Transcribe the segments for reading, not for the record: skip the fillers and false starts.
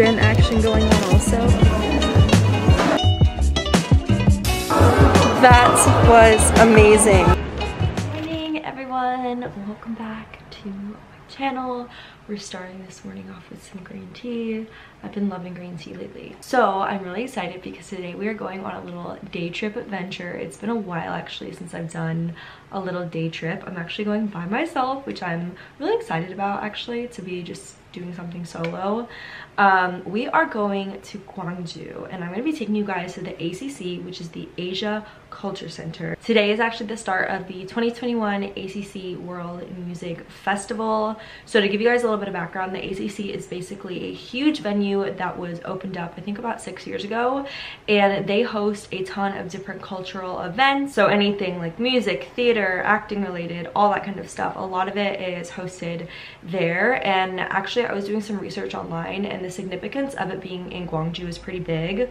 event action going on also. That was amazing. Good morning, everyone. Welcome back to my channel. We're starting this morning off with some green tea. I've been loving green tea lately. So I'm really excited because today we are going on a little day trip adventure. It's been a while actually since I've done a little day trip. I'm actually going by myself, which I'm really excited about actually, to be just doing something solo. We are going to Gwangju and I'm going to be taking you guys to the ACC, which is the Asia Culture Center. Today is actually the start of the 2021 ACC World Music Festival. So to give you guys a little bit of background, the ACC is basically a huge venue that was opened up I think about 6 years ago, and they host a ton of different cultural events. So anything like music, theater, acting related, all that kind of stuff. A lot of it is hosted there, and actually I was doing some research online and the significance of it being in Gwangju is pretty big.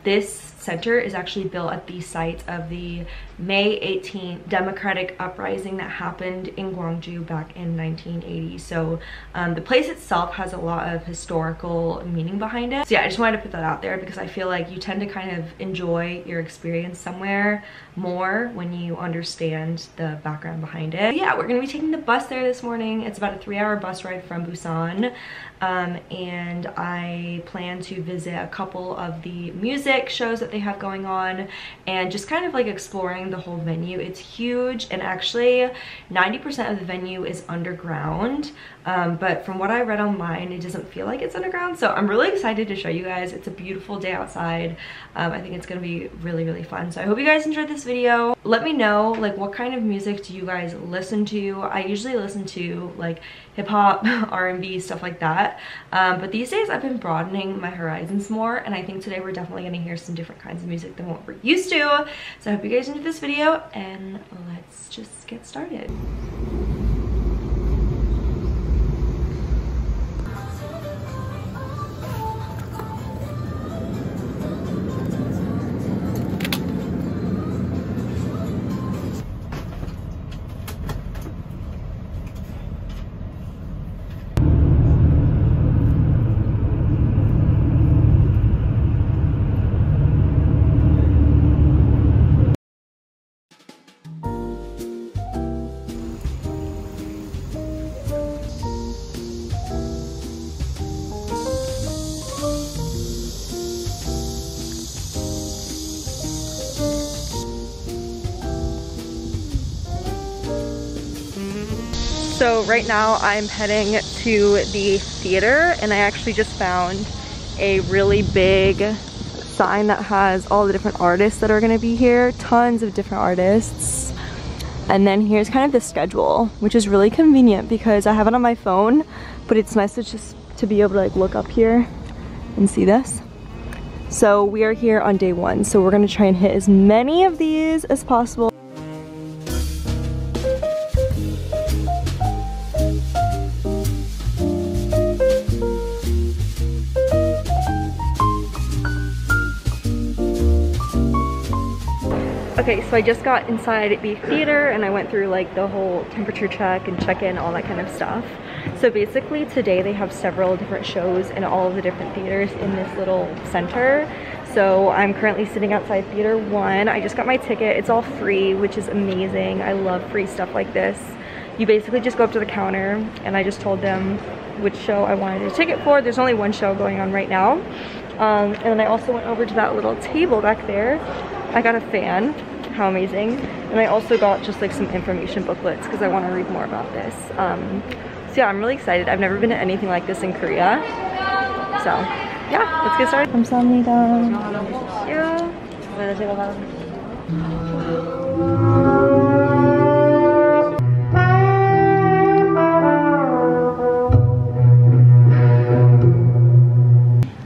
This center is actually built at the site of the May 18th democratic uprising that happened in Gwangju back in 1980. So the place itself has a lot of historical meaning behind it. So yeah, I just wanted to put that out there because I feel like you tend to kind of enjoy your experience somewhere more when you understand the background behind it. But yeah, we're gonna be taking the bus there this morning. It's about a 3-hour bus ride from Busan. And I plan to visit a couple of the music shows that they have going on and just kind of like exploring the whole venue. It's huge, and actually 90% of the venue is underground, but from what I read online it doesn't feel like it's underground, so I'm really excited to show you guys. It's a beautiful day outside. I think it's gonna be really fun, so I hope you guys enjoyed this video. Let me know like what kind of music do you guys listen to. I usually listen to like hip-hop, R&B, stuff like that, but these days I've been broadening my horizons more, and I think today we're definitely gonna hear some different kinds of music than what we're used to. So I hope you guys enjoyed this video, and let's just get started. So right now I'm heading to the theater, and I actually just found a really big sign that has all the different artists that are going to be here. Tons of different artists. And then here's kind of the schedule, which is really convenient because I have it on my phone, but it's nice to just to be able to like look up here and see this. So we are here on day 1, so we're going to try and hit as many of these as possible. Okay, so I just got inside the theater and I went through like the whole temperature check and check-in, all that kind of stuff. So basically today they have several different shows in all of the different theaters in this little center. So I'm currently sitting outside theater 1. I just got my ticket. It's all free, which is amazing. I love free stuff like this. You basically just go up to the counter and I just told them which show I wanted a ticket for. There's only one show going on right now. And then I also went over to that little table back there. I got a fan. How amazing. And I also got just like some information booklets because I want to read more about this. So yeah, I'm really excited. I've never been to anything like this in Korea. So yeah, let's get started. 감사합니다.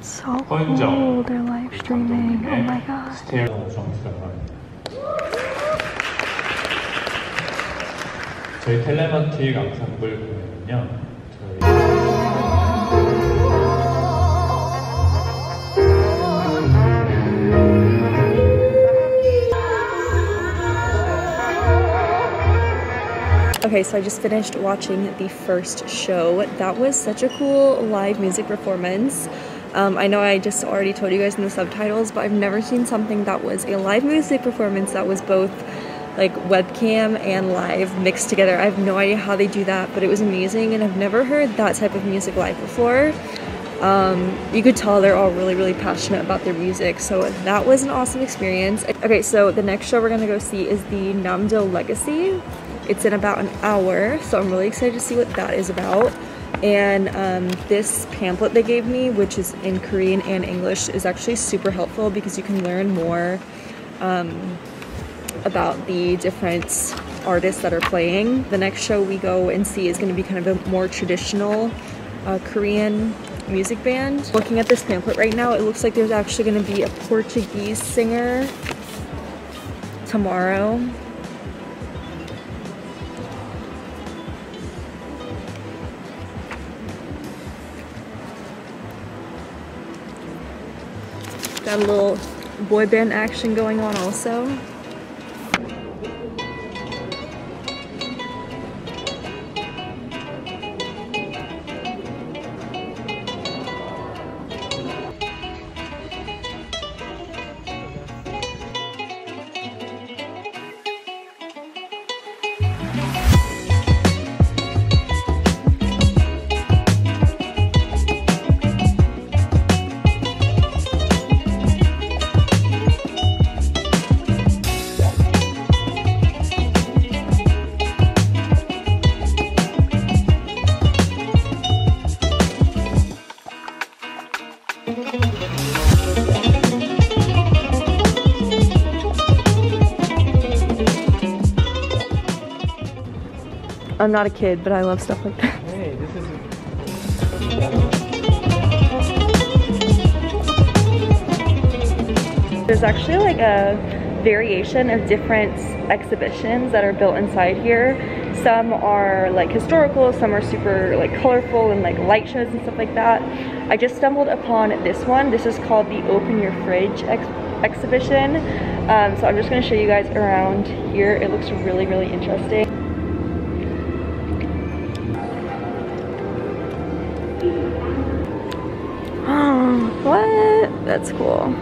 So cool. They're live streaming. Oh my god. 저희 텔레마틱 앙상블 공연은요, Okay, Okay, so I just finished watching the first show. That was such a cool live music performance. I know I just already told you guys in the subtitles, but I've never seen something that was a live music performance that was both like webcam and live mixed together. I have no idea how they do that, but it was amazing, and I've never heard that type of music live before. You could tell they're all really passionate about their music, so that was an awesome experience. Okay, so the next show we're gonna go see is the Namdo Legacy. It's in about an hour, so I'm really excited to see what that is about. And this pamphlet they gave me, which is in Korean and English, is actually super helpful because you can learn more about the different artists that are playing. The next show we go and see is going to be kind of a more traditional Korean music band. Looking at this pamphlet right now, it looks like there's actually going to be a Portuguese singer tomorrow. Got a little boy band action going on also. I'm not a kid, but I love stuff like that. Hey, this is... There's actually like a variation of different exhibitions that are built inside here. Some are like historical, some are super like colorful and like light shows and stuff like that. I just stumbled upon this one. This is called the Open Your Fridge exhibition. So I'm just gonna show you guys around here. It looks really interesting. What? That's cool.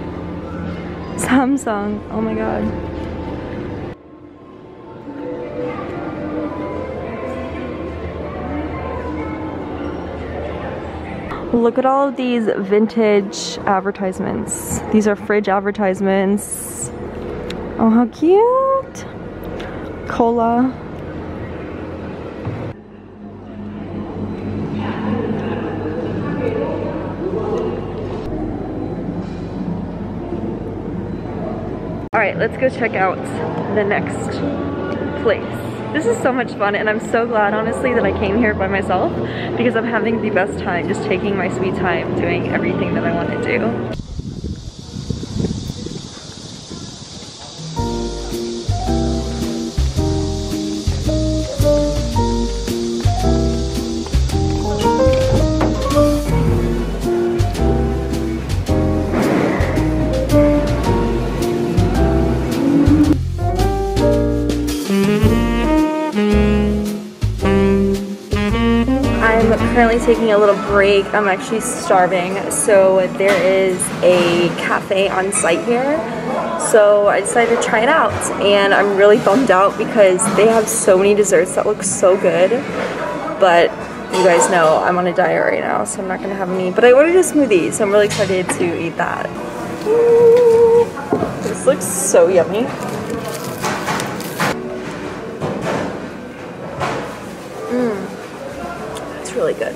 Samsung. Oh my god. Look at all of these vintage advertisements. These are fridge advertisements. Oh, how cute. Cola. Alright, let's go check out the next place. This is so much fun, and I'm so glad, honestly, that I came here by myself because I'm having the best time just taking my sweet time doing everything that I want to do. Currently taking a little break. I'm actually starving, so there is a cafe on site here, so I decided to try it out, and I'm really bummed out because they have so many desserts that look so good, but you guys know I'm on a diet right now, so I'm not gonna have any, but I ordered a smoothie, so I'm really excited to eat that. Ooh, this looks so yummy. Really good.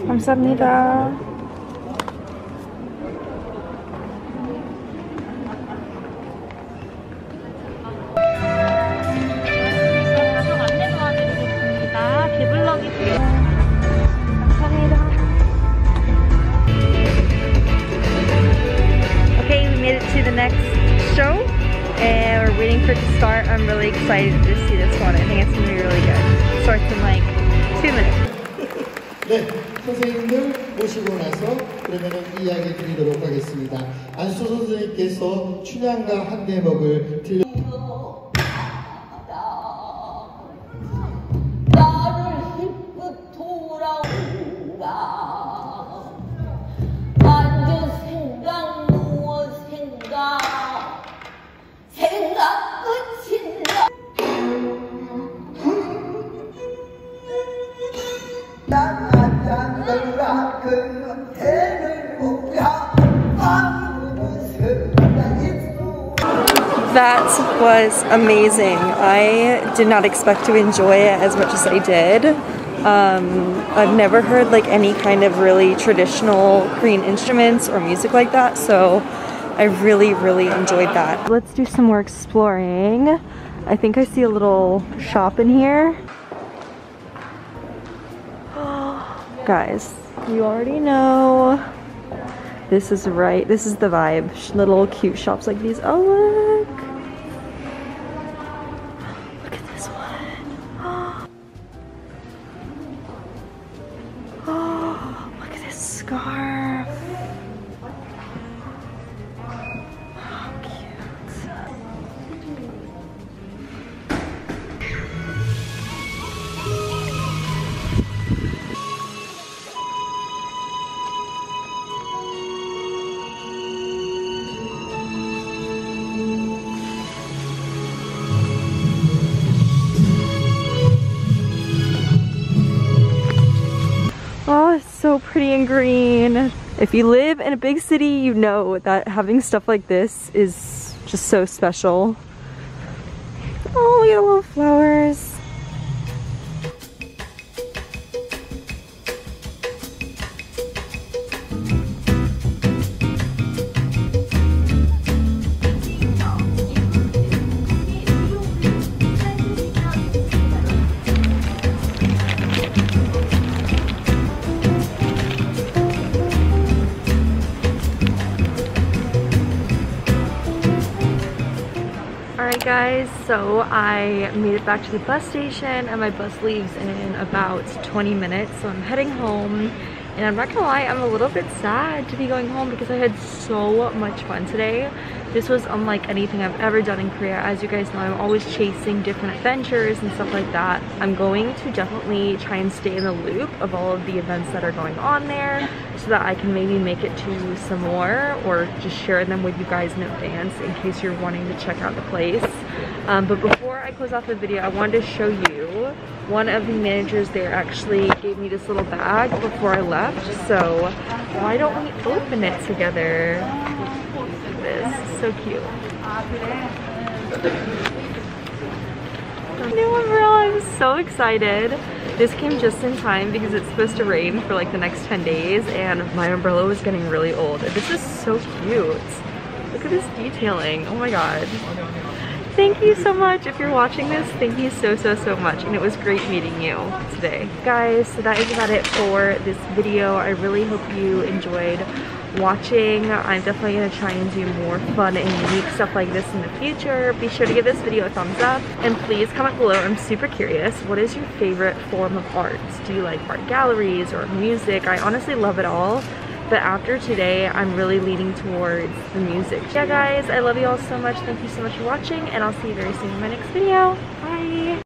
감사합니다. Next show, and we're waiting for it to start. I'm really excited to see this one. I think it's gonna be really good. starts in like 2 minutes. 네, 선생님들 모시고 나서 그러면은 이야기 드리도록 하겠습니다. 안수 선생님께서 춘향가 한 대목을 들려. 나를 힙끗 돌아온다. 앉은 생각 누워 생각 생각 끝인다. 난안잔들라 그 해를 목야 That was amazing. I did not expect to enjoy it as much as I did. I've never heard like any kind of really traditional Korean instruments or music like that, so I really enjoyed that. Let's do some more exploring. I think I see a little shop in here. Guys, you already know. This is right. This is the vibe. Little cute shops like these. Oh, look. Look at this one. Oh, look at this scarf. How cute. Oh, it's so pretty and green. If you live in a big city, you know that having stuff like this is just so special. Oh, look at the little flowers. Alright guys, so I made it back to the bus station and my bus leaves in about 20 minutes, so I'm heading home. And I'm not gonna lie, I'm a little bit sad to be going home because I had so much fun today. This was unlike anything I've ever done in Korea. As you guys know, I'm always chasing different adventures and stuff like that. I'm going to definitely try and stay in the loop of all of the events that are going on there so that I can maybe make it to some more or just share them with you guys in advance in case you're wanting to check out the place. But before I close off the video, I wanted to show you one of the managers there actually gave me this little bag before I left, so why don't we open it together? Look at this, so cute. New umbrella, I'm so excited. This came just in time because it's supposed to rain for like the next 10 days and my umbrella was getting really old. This is so cute. Look at this detailing, oh my god. Thank you so much. If you're watching this, thank you so much, and it was great meeting you today. Guys, so that is about it for this video. I really hope you enjoyed watching. I'm definitely going to try and do more fun and unique stuff like this in the future. Be sure to give this video a thumbs up, and please comment below. I'm super curious, what is your favorite form of art? Do you like art galleries or music? I honestly love it all. But after today, I'm really leaning towards the music. Yeah guys, I love you all so much. Thank you so much for watching, and I'll see you very soon in my next video. Bye!